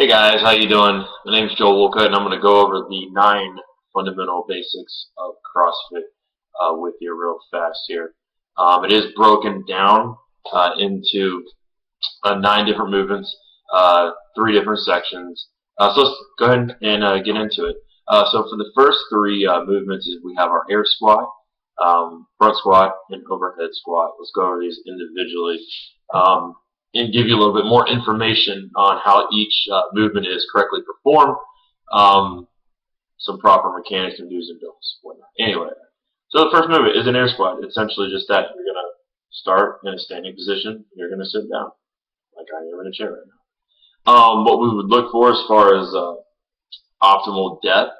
Hey guys, how you doing? My name's Joel Wolcott, and I'm going to go over the 9 fundamental basics of CrossFit with you real fast here. It is broken down into 9 different movements, 3 different sections. So let's go ahead and get into it. So for the first 3 movements, we have our air squat, front squat, and overhead squat. Let's go over these individually. And give you a little bit more information on how each movement is correctly performed, some proper mechanics and do's and don'ts, whatnot. Anyway, so the first movement is an air squat. It's essentially just that. You're going to start in a standing position. You're going to sit down, like I am in a chair right now. What we would look for as far as optimal depth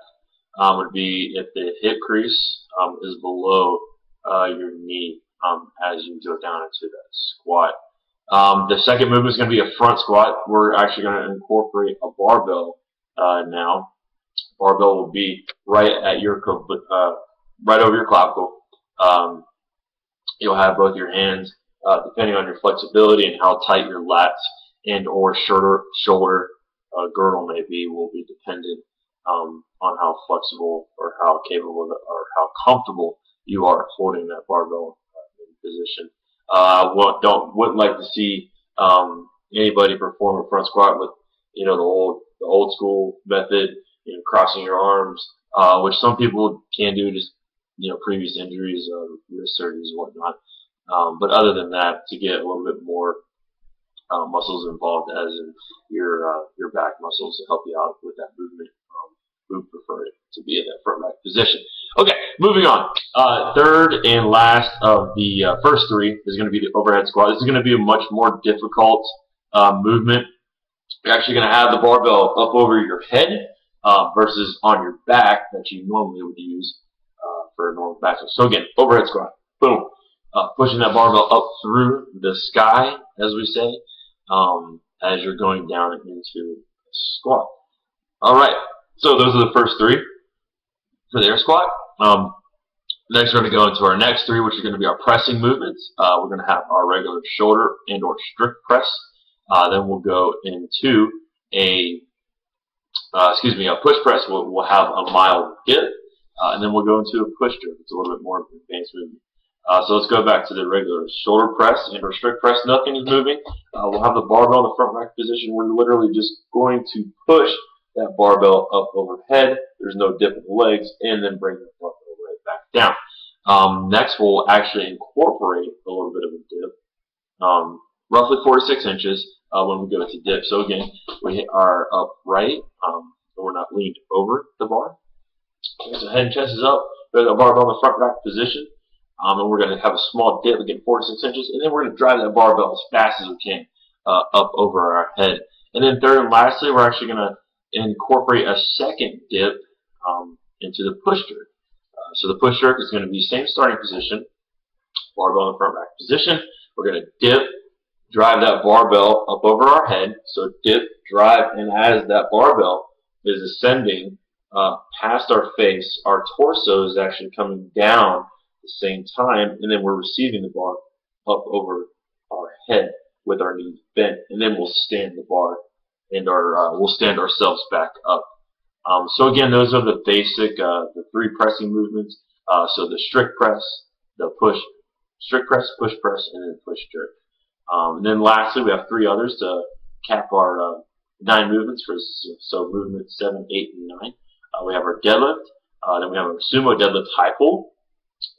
would be if the hip crease is below your knee as you go down into that squat. The second movement is going to be a front squat. We're actually going to incorporate a barbell now. Barbell will be right at your right over your clavicle. You'll have both your hands, depending on your flexibility and how tight your lats and or shoulder girdle may be, will be dependent on how flexible or how capable or how comfortable you are holding that barbell in position. Wouldn't like to see anybody perform a front squat with the old school method, crossing your arms, which some people can do, just previous injuries, wrist surgeries and whatnot. But other than that, to get a little bit more muscles involved, as in your back muscles, to help you out with that movement, we would prefer it to be in that front back position. Okay, moving on. Third and last of the first 3 is going to be the overhead squat. This is going to be a much more difficult movement. You're actually going to have the barbell up over your head versus on your back that you normally would use for a normal back. So again, overhead squat. Boom. Pushing that barbell up through the sky, as we say, as you're going down into a squat. All right. So those are the first 3 for the air squat. Next, we're going to go into our next 3, which are going to be our pressing movements. We're going to have our regular shoulder and or strict press. Then we'll go into a push press. We'll have a mild dip, and then we'll go into a push jerk. It's a little bit more advanced movement. So let's go back to the regular shoulder press and or strict press. Nothing is moving. We'll have the barbell in the front rack position. We're literally just going to push that barbell up overhead. There's no dip in the legs, and then bring the barbell right back down. Next, we'll actually incorporate a little bit of a dip, roughly 4 to 6 inches when we go to dip. So again, we are upright, so we're not leaned over the bar. Okay, so head and chest is up. We have the barbell in the front rack position, and we're going to have a small dip, again 4 to 6 inches, and then we're going to drive that barbell as fast as we can up over our head. And then third and lastly, we're actually going to incorporate a second dip into the push jerk. So the push jerk is going to be same starting position, barbell in the front rack position. We're going to dip, drive that barbell up over our head. So dip, drive, and as that barbell is ascending past our face, our torso is actually coming down at the same time, and then we're receiving the bar up over our head with our knees bent, and then we'll stand the bar and we'll stand ourselves back up. So again, those are the basic, the 3 pressing movements. So the strict press, the strict press, push press, and then push jerk. And then lastly, we have 3 others to cap our 9 movements. So movement 7, 8, and 9. We have our deadlift. Then we have our sumo deadlift high pull,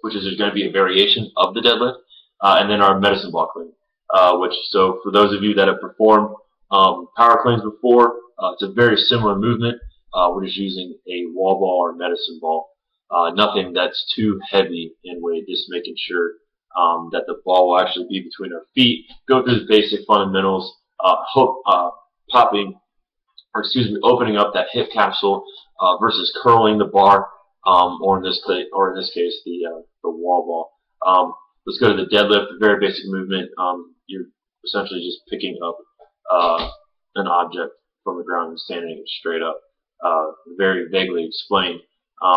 which is going to be a variation of the deadlift. And then our medicine ball clean, so for those of you that have performed power cleans before, it's a very similar movement. We're just using a wall ball or medicine ball. Nothing that's too heavy in weight, just making sure that the ball will actually be between our feet. Go through the basic fundamentals, opening up that hip capsule versus curling the bar, or in this case, the wall ball. Let's go to the deadlift, a very basic movement. You're essentially just picking up an object from the ground and standing it straight up. Very vaguely explained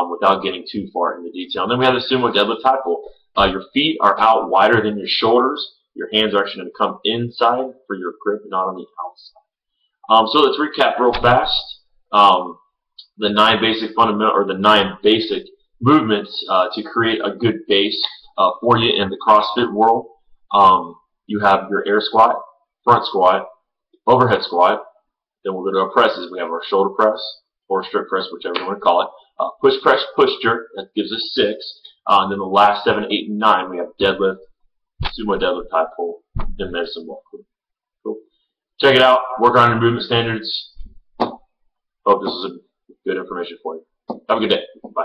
without getting too far into detail. And then we have the sumo deadlift high pull. Your feet are out wider than your shoulders. Your hands are actually going to come inside for your grip, not on the outside. So let's recap real fast. The 9 basic fundamental, or the 9 basic movements to create a good base for you in the CrossFit world. You have your air squat, front squat, overhead squat. Then we'll go to our presses. We have our shoulder press or strip press, whichever you want to call it. Push press, push jerk. That gives us 6. And then the last 7, 8, and 9, we have deadlift, sumo deadlift, high pull, then medicine walk. Cool. Check it out. Work on your movement standards. Hope this is good information for you. Have a good day. Bye.